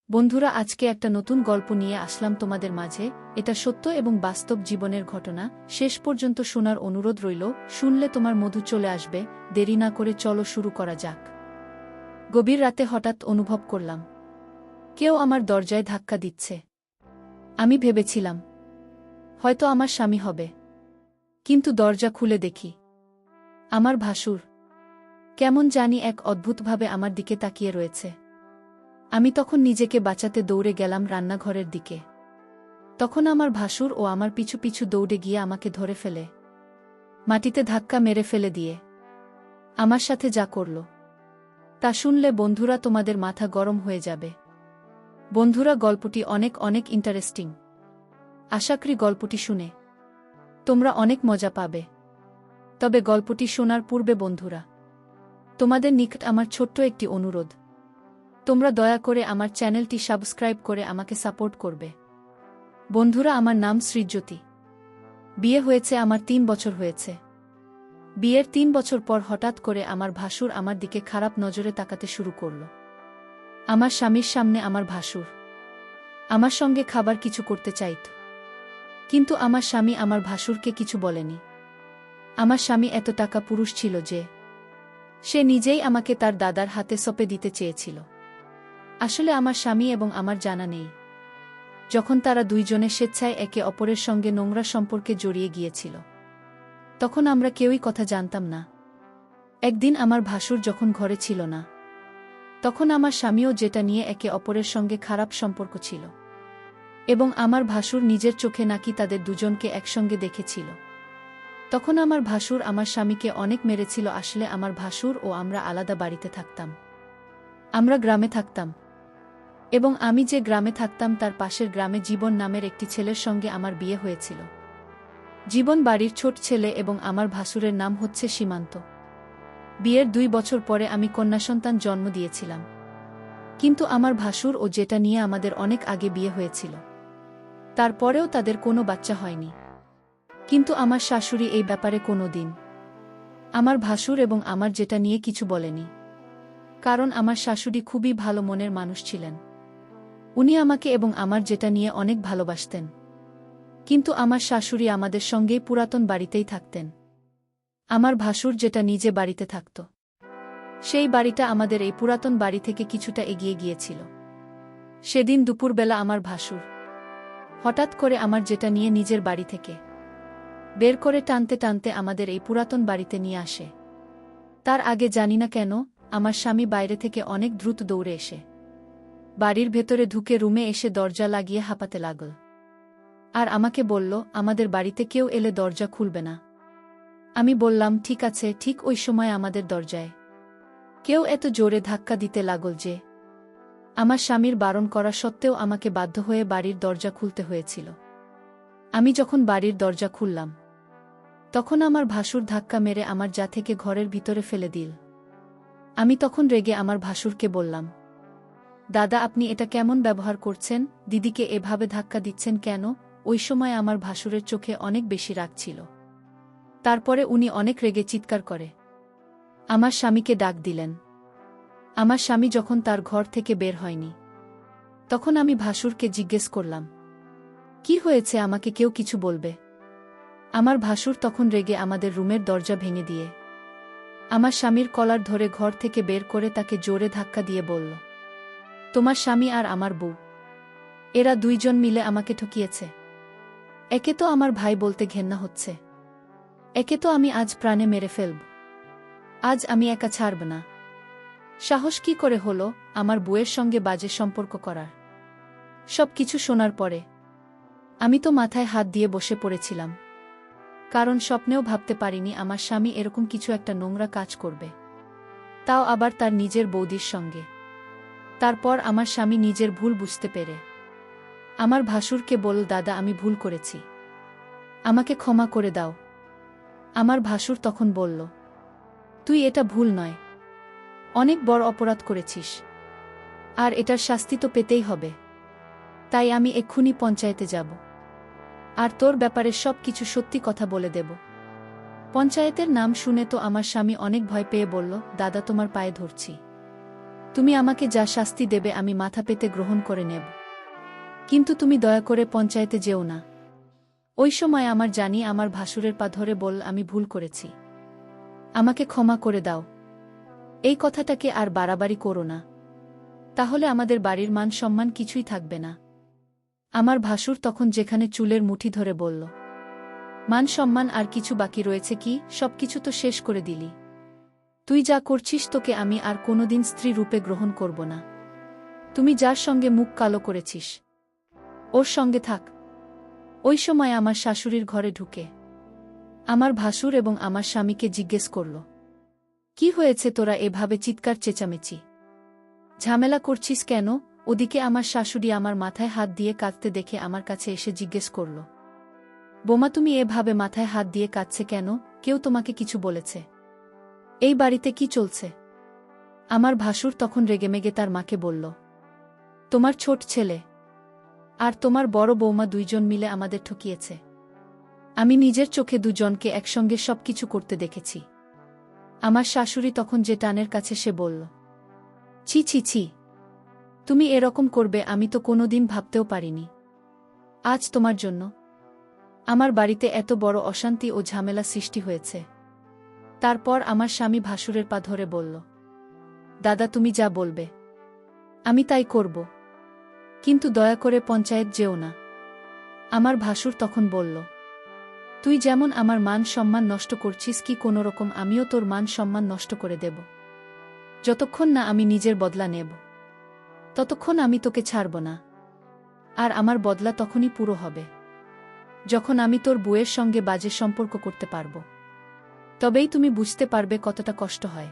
বন্ধুরা, আজকে একটা নতুন গল্প নিয়ে আসলাম তোমাদের মাঝে। এটা সত্য এবং বাস্তব জীবনের ঘটনা। শেষ পর্যন্ত শোনার অনুরোধ রইল। শুনলে তোমার মধু চলে আসবে। দেরি না করে চলো শুরু করা যাক। গভীর রাতে হঠাৎ অনুভব করলাম কেউ আমার দরজায় ধাক্কা দিচ্ছে। আমি ভেবেছিলাম হয়তো আমার স্বামী হবে, কিন্তু দরজা খুলে দেখি আমার ভাসুর কেমন জানি এক অদ্ভুতভাবে আমার দিকে তাকিয়ে রয়েছে। আমি তখন নিজেকে বাঁচাতে দৌড়ে গেলাম রান্নাঘরের দিকে। তখন আমার ভাসুর ও আমার পিছু পিছু দৌড়ে গিয়ে আমাকে ধরে ফেলে, মাটিতে ধাক্কা মেরে ফেলে দিয়ে আমার সাথে যা করল তা শুনলে বন্ধুরা তোমাদের মাথা গরম হয়ে যাবে। বন্ধুরা, গল্পটি অনেক অনেক ইন্টারেস্টিং। আশা করি গল্পটি শুনে তোমরা অনেক মজা পাবে। তবে গল্পটি শোনার পূর্বে বন্ধুরা, তোমাদের নিকট আমার ছোট্ট একটি অনুরোধ। তোমরা দয়া করে আমার চ্যানেলটি সাবস্ক্রাইব করে আমাকে সাপোর্ট করবে। বন্ধুরা, আমার নাম সৃজ্যোতি। বিয়ে হয়েছে আমার ৩ বছর হয়েছে। বিয়ের ৩ বছর পর হঠাৎ করে আমার ভাসুর আমার দিকে খারাপ নজরে তাকাতে শুরু করল। আমার স্বামীর সামনে আমার ভাসুর আমার সঙ্গে খাবার কিছু করতে চাইত, কিন্তু আমার স্বামী আমার ভাসুরকে কিছু বলেনি। আমার স্বামী এত টাকা পুরুষ ছিল যে সে নিজেই আমাকে তার দাদার হাতে সঁপে দিতে চেয়েছিল। আসলে আমার স্বামী এবং আমার জানা নেই যখন তারা দুইজনে স্বেচ্ছায় একে অপরের সঙ্গে নোংরা সম্পর্কে জড়িয়ে গিয়েছিল, তখন আমরা কেউই কথা জানতাম না। একদিন আমার ভাসুর যখন ঘরে ছিল না, তখন আমার স্বামীও যেটা নিয়ে একে অপরের সঙ্গে খারাপ সম্পর্ক ছিল, এবং আমার ভাসুর নিজের চোখে নাকি তাদের দুজনকে একসঙ্গে দেখেছিল। তখন আমার ভাসুর আমার স্বামীকে অনেক মেরেছিল। আসলে আমার ভাসুর ও আমরা আলাদা বাড়িতে থাকতাম। আমরা গ্রামে থাকতাম, এবং আমি যে গ্রামে থাকতাম তার পাশের গ্রামে জীবন নামের একটি ছেলের সঙ্গে আমার বিয়ে হয়েছিল। জীবন বাড়ির ছোট ছেলে এবং আমার ভাসুরের নাম হচ্ছে সীমান্ত। বিয়ের ২ বছর পরে আমি কন্যাসন্তান জন্ম দিয়েছিলাম। কিন্তু আমার ভাসুর ও যেটা নিয়ে আমাদের অনেক আগে বিয়ে হয়েছিল, তারপরেও তাদের কোনো বাচ্চা হয়নি। কিন্তু আমার শাশুড়ি এই ব্যাপারে কোনো দিন আমার ভাসুর এবং আমার যেটা নিয়ে কিছু বলেনি, কারণ আমার শাশুড়ি খুবই ভালো মনের মানুষ ছিলেন। উনি আমাকে এবং আমার যেটা নিয়ে অনেক ভালোবাসতেন। কিন্তু আমার শাশুড়ি আমাদের সঙ্গেই পুরাতন বাড়িতেই থাকতেন। আমার ভাসুর যেটা নিজে বাড়িতে থাকত, সেই বাড়িটা আমাদের এই পুরাতন বাড়ি থেকে কিছুটা এগিয়ে গিয়েছিল। সেদিন দুপুরবেলা আমার ভাসুর হঠাৎ করে আমার যেটা নিয়ে নিজের বাড়ি থেকে বের করে টানতে টানতে আমাদের এই পুরাতন বাড়িতে নিয়ে আসে। তার আগে জানি না কেন আমার স্বামী বাইরে থেকে অনেক দ্রুত দৌড়ে এসে বাড়ির ভেতরে ঢুকে রুমে এসে দরজা লাগিয়ে হাঁপাতে লাগল, আর আমাকে বলল আমাদের বাড়িতে কেউ এলে দরজা খুলবে না। আমি বললাম ঠিক আছে। ঠিক ওই সময় আমাদের দরজায় কেউ এত জোরে ধাক্কা দিতে লাগল যে আমার স্বামীর বারণ করা সত্ত্বেও আমাকে বাধ্য হয়ে বাড়ির দরজা খুলতে হয়েছিল। আমি যখন বাড়ির দরজা খুললাম, তখন আমার ভাসুর ধাক্কা মেরে আমার যা থেকে ঘরের ভিতরে ফেলে দিল। আমি তখন রেগে আমার ভাসুরকে বললাম, দাদা, আপনি এটা কেমন ব্যবহার করছেন? দিদিকে এভাবে ধাক্কা দিচ্ছেন কেন? ওই সময় আমার ভাসুরের চোখে অনেক বেশি রাগ ছিল। তারপরে উনি অনেক রেগে চিৎকার করে আমার স্বামীকে ডাক দিলেন। আমার স্বামী যখন তার ঘর থেকে বের হয়নি, তখন আমি ভাসুরকে জিজ্ঞেস করলাম, কি হয়েছে? আমাকে কেউ কিছু বলবে? আমার ভাসুর তখন রেগে আমাদের রুমের দরজা ভেঙে দিয়ে আমার স্বামীর কলার ধরে ঘর থেকে বের করে তাকে জোরে ধাক্কা দিয়ে বলল, তোমার স্বামী আর আমার বউ, এরা দুইজন মিলে আমাকে ঠকিয়েছে। একে তো আমার ভাই বলতে ঘেন্না হচ্ছে, একে তো আমি আজ প্রাণে মেরে ফেলব। আজ আমি একা ছাড়ব না। সাহস কি করে হলো আমার বউয়ের সঙ্গে বাজে সম্পর্ক করার? সব কিছু শোনার পরে আমি তো মাথায় হাত দিয়ে বসে পড়েছিলাম, কারণ স্বপ্নেও ভাবতে পারিনি আমার স্বামী এরকম কিছু একটা নোংরা কাজ করবে, তাও আবার তার নিজের বৌদির সঙ্গে। তারপর আমার স্বামী নিজের ভুল বুঝতে পেরে আমার ভাসুরকে বলল, দাদা, আমি ভুল করেছি, আমাকে ক্ষমা করে দাও। আমার ভাসুর তখন বলল, তুই এটা ভুল নয়, অনেক বড় অপরাধ করেছিস, আর এটার শাস্তি তো পেতেই হবে। তাই আমি এক্ষুনি পঞ্চায়েতে যাব, আর তোর ব্যাপারে সব কিছু সত্যি কথা বলে দেব। পঞ্চায়েতের নাম শুনে তো আমার স্বামী অনেক ভয় পেয়ে বলল, দাদা, তোমার পায়ে ধরছি, তুমি আমাকে যা শাস্তি দেবে আমি মাথা পেতে গ্রহণ করে নেব, কিন্তু তুমি দয়া করে পঞ্চায়েতে যেও না। ওই সময় আমার জানি আমার ভাসুরের পা ধরে বল, আমি ভুল করেছি, আমাকে ক্ষমা করে দাও। এই কথাটাকে আর বাড়াবাড়ি করো না, তাহলে আমাদের বাড়ির মান সম্মান কিছুই থাকবে না। আমার ভাসুর তখন যেখানে চুলের মুঠি ধরে বলল, মান সম্মান আর কিছু বাকি রয়েছে কি? সবকিছু তো শেষ করে দিলি। তুই যা করছিস, তোকে আমি আর কোনোদিন স্ত্রী রূপে গ্রহণ করব না। তুমি যার সঙ্গে মুখ কালো করেছিস, ওর সঙ্গে থাক। ওই সময় আমার শাশুড়ির ঘরে ঢুকে আমার ভাসুর এবং আমার স্বামীকে জিজ্ঞেস করল, কি হয়েছে, তোরা এভাবে চিৎকার চেঁচামেচি ঝামেলা করছিস কেন? ওদিকে আমার শাশুড়ি আমার মাথায় হাত দিয়ে কাঁদতে দেখে আমার কাছে এসে জিজ্ঞেস করল, বোমা তুমি এভাবে মাথায় হাত দিয়ে কাঁদছে কেন? কেউ তোমাকে কিছু বলেছে? এই বাড়িতে কি চলছে? আমার ভাসুর তখন রেগেমেগে তার মাকে বলল, তোমার ছোট ছেলে আর তোমার বড় বৌমা দুইজন মিলে আমাদের ঠকিয়েছে। আমি নিজের চোখে দুজনকে একসঙ্গে সবকিছু করতে দেখেছি। আমার শাশুড়ি তখন যে টানের কাছে সে বলল, ছি ছি ছি, তুমি এরকম করবে আমি তো কোনোদিন ভাবতেও পারিনি। আজ তোমার জন্য আমার বাড়িতে এত বড় অশান্তি ও ঝামেলা সৃষ্টি হয়েছে। তারপর আমার স্বামী ভাসুরের পা ধরে বলল, দাদা তুমি যা বলবে আমি তাই করব, কিন্তু দয়া করে পঞ্চায়েত যেও না। আমার ভাসুর তখন বলল, তুই যেমন আমার মান সম্মান নষ্ট করছিস, কি কোনোরকম আমিও তোর মান সম্মান নষ্ট করে দেব। যতক্ষণ না আমি নিজের বদলা নেব, ততক্ষণ আমি তোকে ছাড়ব না। আর আমার বদলা তখনই পুরো হবে যখন আমি তোর বউয়ের সঙ্গে বাজে সম্পর্ক করতে পারব। তবেই তুমি বুঝতে পারবে কতটা কষ্ট হয়।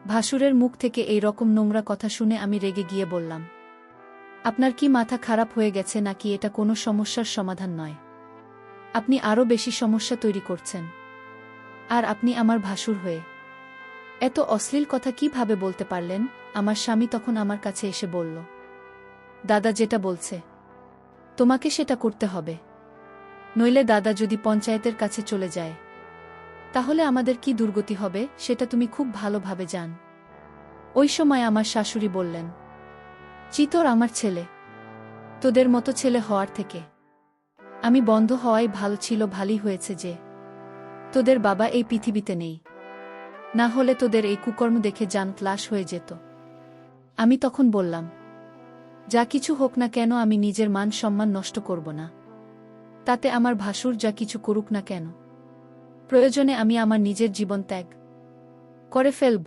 ভাসুরের মুখ থেকে এই রকম নোংরা কথা শুনে আমি রেগে গিয়ে বললাম, আপনার কি মাথা খারাপ হয়ে গেছে নাকি? এটা কোনো সমস্যার সমাধান নয়, আপনি আরও বেশি সমস্যা তৈরি করছেন। আর আপনি আমার ভাসুর হয়ে এত অশ্লীল কথা কিভাবে বলতে পারলেন? আমার স্বামী তখন আমার কাছে এসে বলল, দাদা যেটা বলছে তোমাকে সেটা করতে হবে, নইলে দাদা যদি পঞ্চায়েতের কাছে চলে যায় তাহলে আমাদের কি দুর্গতি হবে সেটা তুমি খুব ভালোভাবে জান। ওই সময় আমার শাশুড়ি বললেন, চিতর আমার ছেলে, তোদের মতো ছেলে হওয়ার থেকে আমি বন্ধ হওয়াই ভালো ছিল। ভালোই হয়েছে যে তোদের বাবা এই পৃথিবীতে নেই, না হলে তোদের এই কুকর্ম দেখে জান ক্লাস হয়ে যেত। আমি তখন বললাম, যা কিছু হোক না কেন আমি নিজের মান সম্মান নষ্ট করব না, তাতে আমার ভাসুর যা কিছু করুক না কেন, প্রয়োজনে আমি আমার নিজের জীবন ত্যাগ করে ফেলব।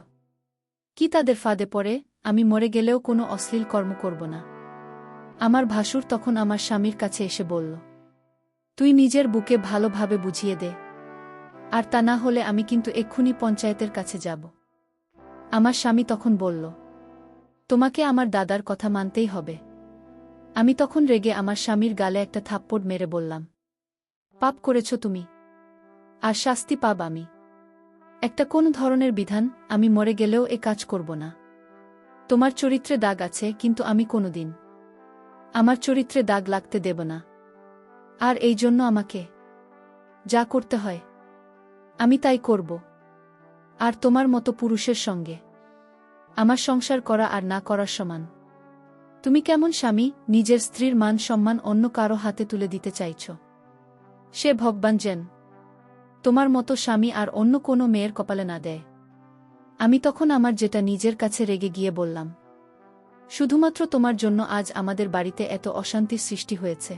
কি তাদের ফাঁদে পড়ে আমি মরে গেলেও কোনো অশ্লীল কর্ম করব না। আমার ভাসুর তখন আমার স্বামীর কাছে এসে বলল, তুই নিজের বুকে ভালোভাবে বুঝিয়ে দে, আর তা না হলে আমি কিন্তু এক্ষুনি পঞ্চায়েতের কাছে যাব। আমার স্বামী তখন বলল, তোমাকে আমার দাদার কথা মানতেই হবে। আমি তখন রেগে আমার স্বামীর গালে একটা থাপ্পড় মেরে বললাম, পাপ করেছ তুমি, আর শাস্তি পাব আমি। একটা কোন ধরনের বিধান, আমি মরে গেলেও এ কাজ করব না। তোমার চরিত্রে দাগ আছে, কিন্তু আমি কোনোদিন আমার চরিত্রে দাগ লাগতে দেব না। আর এই জন্য আমাকে যা করতে হয় আমি তাই করব। আর তোমার মতো পুরুষের সঙ্গে আমার সংসার করা আর না করার সমান। তুমি কেমন স্বামী, নিজের স্ত্রীর মান সম্মান অন্য কারো হাতে তুলে দিতে চাইছ? সে ভগবান যেন তোমার মতো স্বামী আর অন্য কোনো মেয়ের কপালে না দেয়। আমি তখন আমার যেটা নিজের কাছে রেগে গিয়ে বললাম, শুধুমাত্র তোমার জন্য আজ আমাদের বাড়িতে এত অশান্তির সৃষ্টি হয়েছে,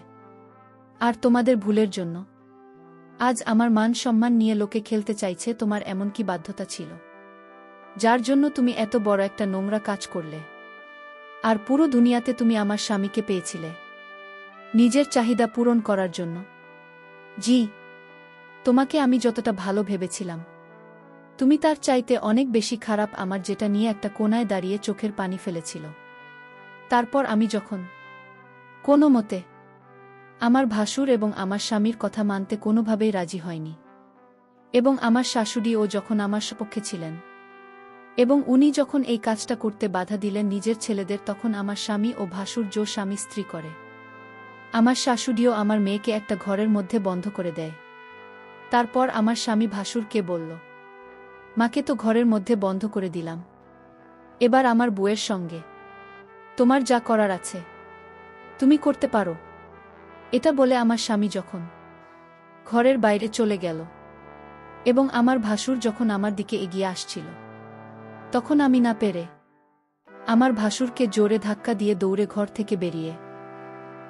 আর তোমাদের ভুলের জন্য আজ আমার মান সম্মান নিয়ে লোকে খেলতে চাইছে। তোমার এমন কি বাধ্যতা ছিল যার জন্য তুমি এত বড় একটা নোংরা কাজ করলে? আর পুরো দুনিয়াতে তুমি আমার স্বামীকে পেয়েছিলে নিজের চাহিদা পূরণ করার জন্য। জি, তোমাকে আমি যতটা ভালো ভেবেছিলাম তুমি তার চাইতে অনেক বেশি খারাপ। আমার যেটা নিয়ে একটা কোণায় দাঁড়িয়ে চোখের পানি ফেলেছিল। তারপর আমি যখন কোনো মতে আমার ভাসুর এবং আমার স্বামীর কথা মানতে কোনোভাবেই রাজি হয়নি, এবং আমার শাশুড়িও যখন আমার সপক্ষে ছিলেন এবং উনি যখন এই কাজটা করতে বাধা দিলেন নিজের ছেলেদের, তখন আমার স্বামী ও ভাসুর জো স্বামী স্ত্রী করে আমার শাশুড়িও আমার মেয়েকে একটা ঘরের মধ্যে বন্ধ করে দেয়। তারপর আমার স্বামী ভাসুরকে বলল, মাকে তো ঘরের মধ্যে বন্ধ করে দিলাম, এবার আমার বউয়ের সঙ্গে তোমার যা করার আছে তুমি করতে পারো। এটা বলে আমার স্বামী যখন ঘরের বাইরে চলে গেল এবং আমার ভাসুর যখন আমার দিকে এগিয়ে আসছিল, তখন আমি না পেরে আমার ভাসুরকে জোরে ধাক্কা দিয়ে দৌড়ে ঘর থেকে বেরিয়ে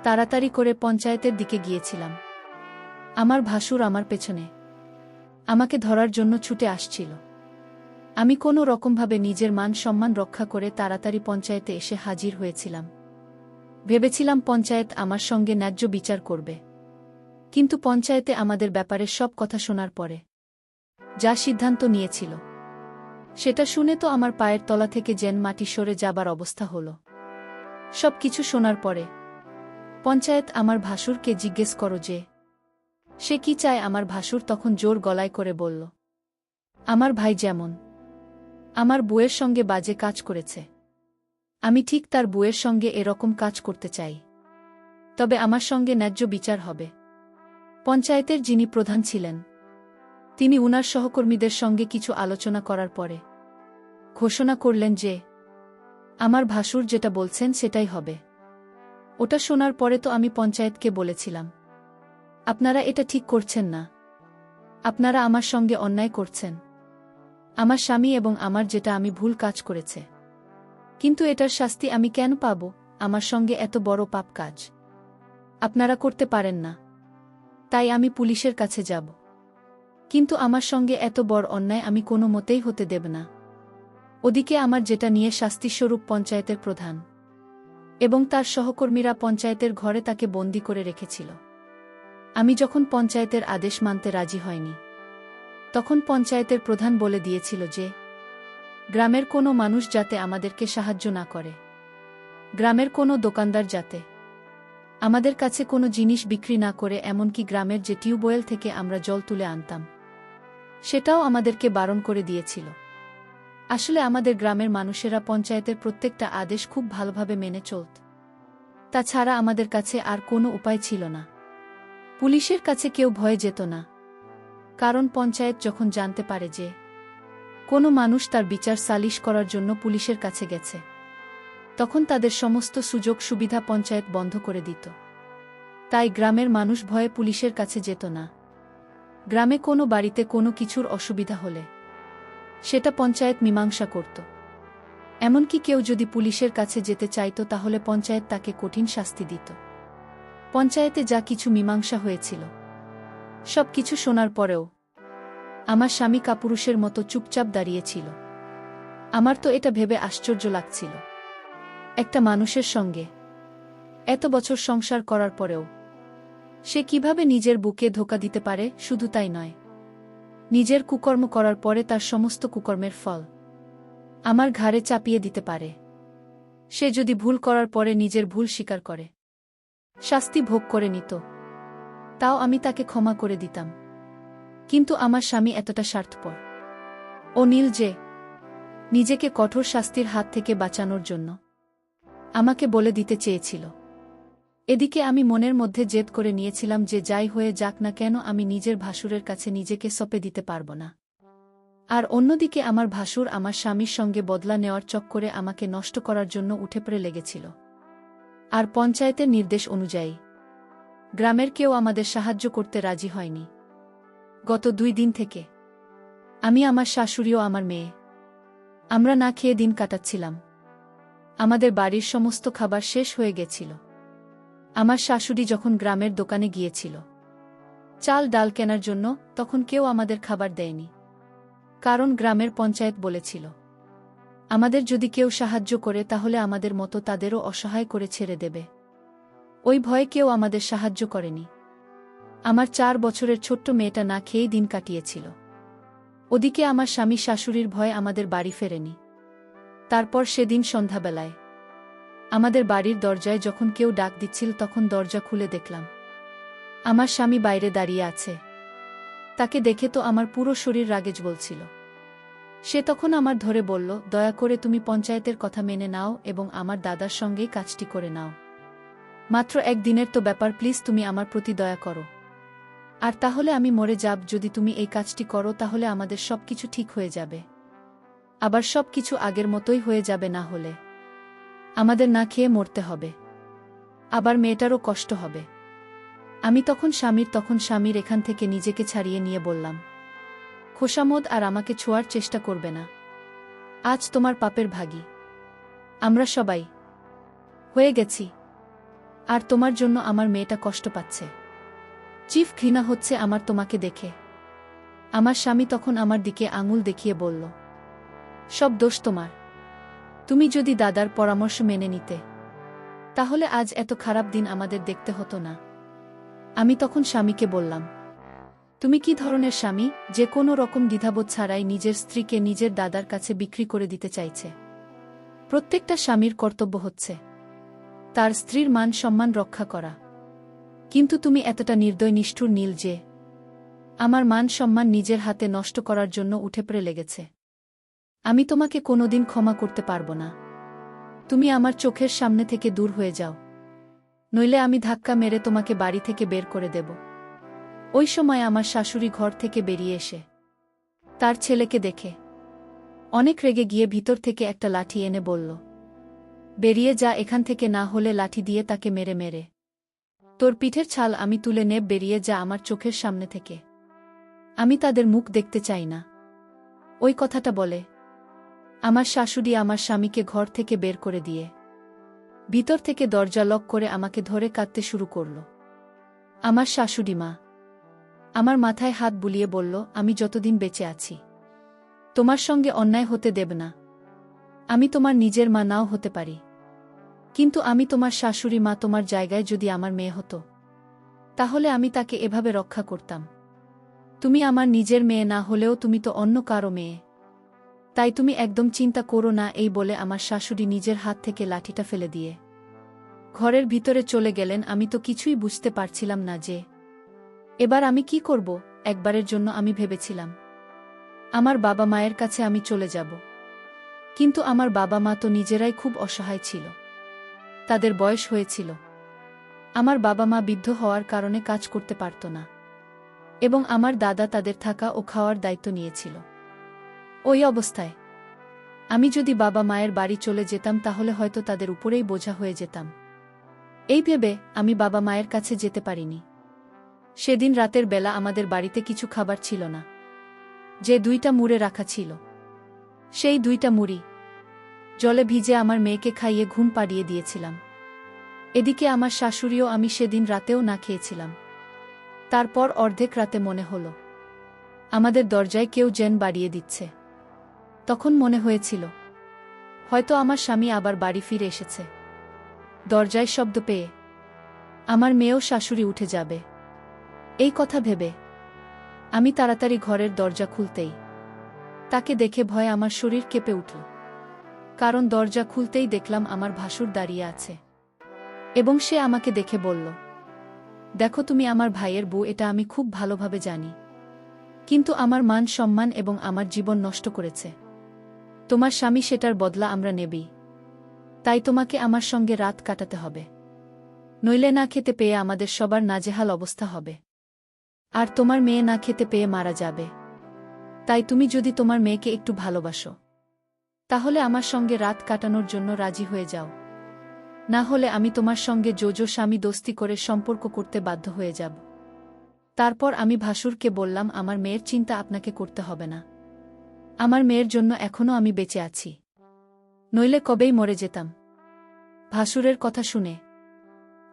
তাড়াতাড়ি করে পঞ্চায়েতের দিকে গিয়েছিলাম। আমার ভাসুর আমার পেছনে আমাকে ধরার জন্য ছুটে আসছিল। আমি কোনো রকমভাবে নিজের মান সম্মান রক্ষা করে তাড়াতাড়ি পঞ্চায়েতে এসে হাজির হয়েছিলাম। ভেবেছিলাম পঞ্চায়েত আমার সঙ্গে ন্যায্য বিচার করবে, কিন্তু পঞ্চায়েতে আমাদের ব্যাপারে সব কথা শোনার পরে যা সিদ্ধান্ত নিয়েছিল সেটা শুনে তো আমার পায়ের তলা থেকে যেন মাটি সরে যাবার অবস্থা হল। সব কিছু শোনার পরে পঞ্চায়েত আমার ভাসুরকে জিজ্ঞেস করো যে সে কি চায়। আমার ভাসুর তখন জোর গলায় করে বলল, আমার ভাই যেমন আমার বউয়ের সঙ্গে বাজে কাজ করেছে, আমি ঠিক তার বউয়ের সঙ্গে এরকম কাজ করতে চাই, তবে আমার সঙ্গে ন্যায্য বিচার হবে। পঞ্চায়েতের যিনি প্রধান ছিলেন তিনি উনার সহকর্মীদের সঙ্গে কিছু আলোচনা করার পরে ঘোষণা করলেন যে আমার ভাসুর যেটা বলছেন সেটাই হবে। ওটা শোনার পরে তো আমি পঞ্চায়েতকে বলেছিলাম, আপনারা এটা ঠিক করছেন না, আপনারা আমার সঙ্গে অন্যায় করছেন। আমার স্বামী এবং আমার যেটা আমি ভুল কাজ করেছে, কিন্তু এটার শাস্তি আমি কেন পাব? আমার সঙ্গে এত বড় পাপ কাজ আপনারা করতে পারেন না, তাই আমি পুলিশের কাছে যাব, কিন্তু আমার সঙ্গে এত বড় অন্যায় আমি কোনো মতেই হতে দেব না। ওদিকে আমার যেটা নিয়ে শাস্তিস্বরূপ পঞ্চায়েতের প্রধান এবং তার সহকর্মীরা পঞ্চায়েতের ঘরে তাকে বন্দী করে রেখেছিল। আমি যখন পঞ্চায়েতের আদেশ মানতে রাজি হয়নি, তখন পঞ্চায়েতের প্রধান বলে দিয়েছিল যে গ্রামের কোনো মানুষ যাতে আমাদেরকে সাহায্য না করে, গ্রামের কোনো দোকানদার যাতে আমাদের কাছে কোনো জিনিস বিক্রি না করে, এমনকি গ্রামের যে টিউবওয়েল থেকে আমরা জল তুলে আনতাম সেটাও আমাদেরকে বারণ করে দিয়েছিল। আসলে আমাদের গ্রামের মানুষেরা পঞ্চায়েতের প্রত্যেকটা আদেশ খুব ভালোভাবে মেনে চলত। তাছাড়া আমাদের কাছে আর কোনো উপায় ছিল না। পুলিশের কাছে কেউ ভয়ে যেত না, কারণ পঞ্চায়েত যখন জানতে পারে যে কোনো মানুষ তার বিচার সালিশ করার জন্য পুলিশের কাছে গেছে, তখন তাদের সমস্ত সুযোগ সুবিধা পঞ্চায়েত বন্ধ করে দিত। তাই গ্রামের মানুষ ভয়ে পুলিশের কাছে যেত না। গ্রামে কোনো বাড়িতে কোনো কিছুর অসুবিধা হলে সেটা পঞ্চায়েত মীমাংসা করত। এমনকি কেউ যদি পুলিশের কাছে যেতে চাইত তাহলে পঞ্চায়েত তাকে কঠিন শাস্তি দিত। পঞ্চায়েতে যা কিছু মীমাংসা হয়েছিল সব কিছু শোনার পরেও আমার স্বামী কাপুরুষের মতো চুপচাপ দাঁড়িয়েছিল। আমার তো এটা ভেবে আশ্চর্য লাগছিল, একটা মানুষের সঙ্গে এত বছর সংসার করার পরেও সে কিভাবে নিজের বুকে ধোঁকা দিতে পারে। শুধু তাই নয়, নিজের কুকর্ম করার পরে তার সমস্ত কুকর্মের ফল আমার ঘাড়ে চাপিয়ে দিতে পারে। সে যদি ভুল করার পরে নিজের ভুল স্বীকার করে শাস্তি ভোগ করে নিত, তাও আমি তাকে ক্ষমা করে দিতাম। কিন্তু আমার স্বামী এতটা স্বার্থপর ও নীল যে নিজেকে কঠোর শাস্তির হাত থেকে বাঁচানোর জন্য আমাকে বলে দিতে চেয়েছিল। এদিকে আমি মনের মধ্যে জেদ করে নিয়েছিলাম যে যাই হয়ে যাক না কেন আমি নিজের ভাসুরের কাছে নিজেকে সঁপে দিতে পারব না। আর অন্যদিকে আমার ভাসুর আমার স্বামীর সঙ্গে বদলা নেওয়ার চক্করে আমাকে নষ্ট করার জন্য উঠে পড়ে লেগেছিল। আর পঞ্চায়েতের নির্দেশ অনুযায়ী গ্রামের কেউ আমাদের সাহায্য করতে রাজি হয়নি। গত 2 দিন থেকে আমি, আমার শাশুড়ি ও আমার মেয়ে আমরা না খেয়ে দিন কাটাচ্ছিলাম। আমাদের বাড়ির সমস্ত খাবার শেষ হয়ে গেছিল। আমার শাশুড়ি যখন গ্রামের দোকানে গিয়েছিল চাল ডাল কেনার জন্য, তখন কেউ আমাদের খাবার দেয়নি, কারণ গ্রামের পঞ্চায়েত বলেছিল আমাদের যদি কেউ সাহায্য করে তাহলে আমাদের মতো তাদেরও অসহায় করে ছেড়ে দেবে। ওই ভয়ে কেউ আমাদের সাহায্য করেনি। আমার 4 বছরের ছোট্ট মেয়েটা না খেয়েই দিন কাটিয়েছিল। ওদিকে আমার স্বামী শাশুড়ির ভয়ে আমাদের বাড়ি ফেরেনি। তারপর সেদিন সন্ধ্যাবেলায় আমাদের বাড়ির দরজায় যখন কেউ ডাক দিচ্ছিল তখন দরজা খুলে দেখলাম আমার স্বামী বাইরে দাঁড়িয়ে আছে। তাকে দেখে তো আমার পুরো শরীর রাগে জ্বলছিল। সে তখন আমার ধরে বলল, দয়া করে তুমি পঞ্চায়েতের কথা মেনে নাও এবং আমার দাদার সঙ্গেই কাজটি করে নাও। মাত্র 1 দিনের তো ব্যাপার, প্লিজ তুমি আমার প্রতি দয়া করো। আর তাহলে আমি মরে যাব। যদি তুমি এই কাজটি করো তাহলে আমাদের সবকিছু ঠিক হয়ে যাবে। আবার সব কিছু আগের মতোই হয়ে যাবে, না হলে আমাদের না খেয়ে মরতে হবে, আবার মেয়েটারও কষ্ট হবে। আমি তখন স্বামীর এখান থেকে নিজেকে ছাড়িয়ে নিয়ে বললাম, খোশামদ আর আমাকে ছোঁয়ার চেষ্টা করবে না। আজ তোমার পাপের ভাগী আমরা সবাই হয়ে গেছি, আর তোমার জন্য আমার মেয়েটা কষ্ট পাচ্ছে। চিফ ঘৃণা হচ্ছে আমার তোমাকে দেখে। আমার স্বামী তখন আমার দিকে আঙুল দেখিয়ে বলল, সব দোষ তোমার। তুমি যদি দাদার পরামর্শ মেনে নিতে, তাহলে আজ এত খারাপ দিন আমাদের দেখতে হতো না। আমি তখন স্বামীকে বললাম, তুমি কি ধরনের স্বামী, যে কোনো রকম দ্বিধাবোধ ছাড়াই নিজের স্ত্রীকে নিজের দাদার কাছে বিক্রি করে দিতে চাইছে? প্রত্যেকটা স্বামীর কর্তব্য হচ্ছে তার স্ত্রীর মান সম্মান রক্ষা করা, কিন্তু তুমি এতটা নির্দয় নিষ্ঠুর নীল যে আমার মান সম্মান নিজের হাতে নষ্ট করার জন্য উঠে পড়ে লেগেছে। আমি তোমাকে কোনোদিন ক্ষমা করতে পারব না। তুমি আমার চোখের সামনে থেকে দূর হয়ে যাও, নইলে আমি ধাক্কা মেরে তোমাকে বাড়ি থেকে বের করে দেব। ওই সময় আমার শাশুড়ি ঘর থেকে বেরিয়ে এসে তার ছেলেকে দেখে অনেক রেগে গিয়ে ভিতর থেকে একটা লাঠি এনে বলল, বেরিয়ে যা এখান থেকে, না হলে লাঠি দিয়ে তাকে মেরে মেরে তোর পিঠের ছাল আমি তুলে নেব। বেরিয়ে যা আমার চোখের সামনে থেকে, আমি তাদের মুখ দেখতে চাই না। ওই কথাটা বলে আমার শাশুড়ি আমার স্বামীকে ঘর থেকে বের করে দিয়ে ভিতর থেকে দরজা লক করে আমাকে ধরে কাঁদতে শুরু করল। আমার শাশুড়ি মা আমার মাথায় হাত বুলিয়ে বলল, আমি যতদিন বেঁচে আছি তোমার সঙ্গে অন্যায় হতে দেব না। আমি তোমার নিজের মা নাও হতে পারি, কিন্তু আমি তোমার শাশুড়ি মা। তোমার জায়গায় যদি আমার মেয়ে হতো, তাহলে আমি তাকে এভাবে রক্ষা করতাম? তুমি আমার নিজের মেয়ে না হলেও তুমি তো অন্য কারো মেয়ে, তাই তুমি একদম চিন্তা করো না। এই বলে আমার শাশুড়ি নিজের হাত থেকে লাঠিটা ফেলে দিয়ে ঘরের ভিতরে চলে গেলেন। আমি তো কিছুই বুঝতে পারছিলাম না যে এবার আমি কি করব। একবারের জন্য আমি ভেবেছিলাম আমার বাবা মায়ের কাছে আমি চলে যাব, কিন্তু আমার বাবা মা তো নিজেরাই খুব অসহায় ছিল। তাদের বয়স হয়েছিল, আমার বাবা মা বৃদ্ধ হওয়ার কারণে কাজ করতে পারত না, এবং আমার দাদা তাদের থাকা ও খাওয়ার দায়িত্ব নিয়েছিল। ওই অবস্থায় আমি যদি বাবা মায়ের বাড়ি চলে যেতাম, তাহলে হয়তো তাদের উপরেই বোঝা হয়ে যেতাম। এই ভেবে আমি বাবা মায়ের কাছে যেতে পারিনি। সেদিন রাতের বেলা আমাদের বাড়িতে কিছু খাবার ছিল না। যে 2টা মুড়ে রাখা ছিল, সেই 2টা মুড়ি জলে ভিজে আমার মেয়েকে খাইয়ে ঘুম পাড়িয়ে দিয়েছিলাম। এদিকে আমার শাশুড়িও আমি সেদিন রাতেও না খেয়েছিলাম। তারপর অর্ধেক রাতে মনে হলো আমাদের দরজায় কেউ যেন বাড়িয়ে দিচ্ছে। তখন মনে হয়েছিল হয়তো আমার স্বামী আবার বাড়ি ফিরে এসেছে। দরজায় শব্দ পেয়ে আমার মেয়েও শাশুড়ি উঠে যাবে, এই কথা ভেবে আমি তাড়াতাড়ি ঘরের দরজা খুলতেই তাকে দেখে ভয়ে আমার শরীর কেঁপে উঠল। কারণ দরজা খুলতেই দেখলাম আমার ভাসুর দাঁড়িয়ে আছে, এবং সে আমাকে দেখে বলল, দেখো তুমি আমার ভাইয়ের বউ, এটা আমি খুব ভালোভাবে জানি, কিন্তু আমার মান সম্মান এবং আমার জীবন নষ্ট করেছে তোমার স্বামী, সেটার বদলা আমরা নেবই। তাই তোমাকে আমার সঙ্গে রাত কাটাতে হবে, নইলে না খেতে পেয়ে আমাদের সবার নাজেহাল অবস্থা হবে, আর তোমার মেয়ে না খেতে পেয়ে মারা যাবে। তাই তুমি যদি তোমার মেয়েকে একটু ভালোবাসো, তাহলে আমার সঙ্গে রাত কাটানোর জন্য রাজি হয়ে যাও, না হলে আমি তোমার সঙ্গে জোজো স্বামী দোস্তি করে সম্পর্ক করতে বাধ্য হয়ে যাব। তারপর আমি ভাসুরকে বললাম, আমার মেয়ের চিন্তা আপনাকে করতে হবে না। আমার মেয়ের জন্য এখনো আমি বেঁচে আছি, নইলে কবেই মরে যেতাম। ভাসুরের কথা শুনে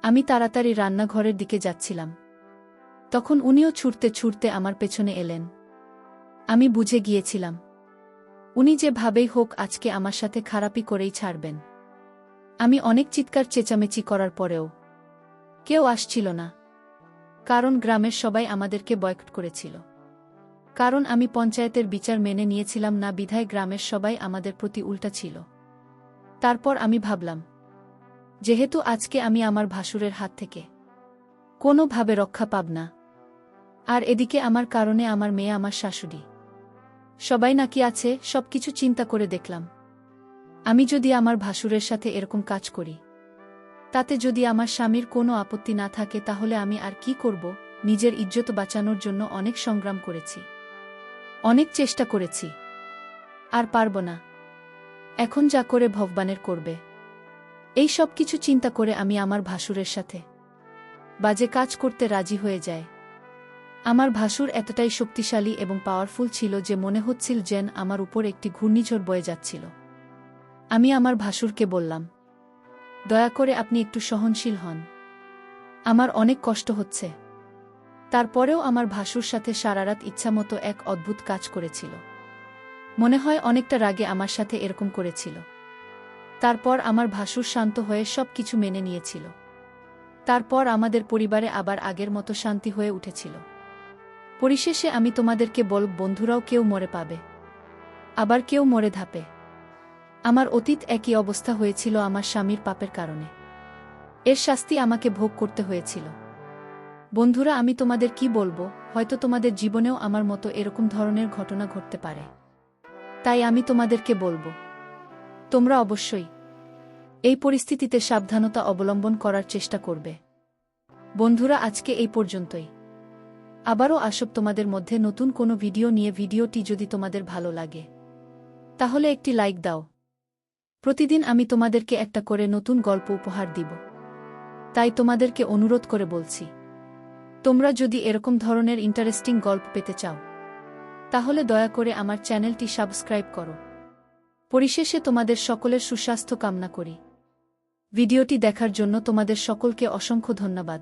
আমি তাড়াতাড়ি রান্নাঘরের দিকে যাচ্ছিলাম, তখন উনিও ছুটতে ছুটতে আমার পেছনে এলেন। আমি বুঝে গিয়েছিলাম উনি যেভাবেই হোক আজকে আমার সাথে খারাপই করেই ছাড়বেন। আমি অনেক চিৎকার চেঁচামেচি করার পরেও কেউ আসছিল না, কারণ গ্রামের সবাই আমাদেরকে বয়কট করেছিল। কারণ আমি পঞ্চায়েতের বিচার মেনে নিয়েছিলাম না, বিধায় গ্রামের সবাই আমাদের প্রতি উল্টা ছিল। তারপর আমি ভাবলাম, যেহেতু আজকে আমি আমার ভাসুরের হাত থেকে কোনোভাবে রক্ষা পাব না, আর এদিকে আমার কারণে আমার মেয়ে, আমার শাশুড়ি সবাই নাকি আছে, সবকিছু চিন্তা করে দেখলাম আমি যদি আমার ভাসুরের সাথে এরকম কাজ করি, তাতে যদি আমার স্বামীর কোনো আপত্তি না থাকে, তাহলে আমি আর কি করব। নিজের ইজ্জত বাঁচানোর জন্য অনেক সংগ্রাম করেছি, অনেক চেষ্টা করেছি, আর পারব না। এখন যা করে ভগবানের করবে। এই সব কিছু চিন্তা করে আমি আমার ভাসুরের সাথে বাজে কাজ করতে রাজি হয়ে যায়। আমার ভাসুর এতটাই শক্তিশালী এবং পাওয়ারফুল ছিল যে মনে হচ্ছিল যেন আমার উপর একটি ঘূর্ণিঝড় বয়ে যাচ্ছিল। আমি আমার ভাসুরকে বললাম, দয়া করে আপনি একটু সহনশীল হন। আমার অনেক কষ্ট হচ্ছে। তারপরেও আমার ভাসুর সাথে সারারাত ইচ্ছামতো এক অদ্ভুত কাজ করেছিল। মনে হয় অনেকটা রাগে আমার সাথে এরকম করেছিল। তারপর আমার ভাসুর শান্ত হয়ে সব কিছু মেনে নিয়েছিল। তারপর আমাদের পরিবারে আবার আগের মতো শান্তি হয়ে উঠেছিল। পরিশেষে আমি তোমাদেরকে বলব, বন্ধুরাও কেউ মরে পাবে, আবার কেউ মরে ধাপে। আমার অতীত একই অবস্থা হয়েছিল আমার স্বামীর পাপের কারণে। এর শাস্তি আমাকে ভোগ করতে হয়েছিল। বন্ধুরা, আমি তোমাদের কি বলবো, হয়তো তোমাদের জীবনেও আমার মতো এরকম ধরনের ঘটনা ঘটতে পারে। তাই আমি তোমাদেরকে বলবো, তোমরা অবশ্যই এই পরিস্থিতিতে সাবধানতা অবলম্বন করার চেষ্টা করবে। বন্ধুরা, আজকে এই পর্যন্তই। আবারও আসব তোমাদের মধ্যে নতুন কোনো ভিডিও নিয়ে। ভিডিওটি যদি তোমাদের ভালো লাগে তাহলে একটি লাইক দাও। প্রতিদিন আমি তোমাদেরকে একটা করে নতুন গল্প উপহার দিব। তাই তোমাদেরকে অনুরোধ করে বলছি, তোমরা যদি এরকম ধরনের ইন্টারেস্টিং গল্প পেতে চাও তাহলে দয়া করে আমার চ্যানেলটি সাবস্ক্রাইব করো। পরিশেষে তোমাদের সকলের সুস্বাস্থ্য কামনা করি। ভিডিওটি দেখার জন্য তোমাদের সকলকে অসংখ্য ধন্যবাদ।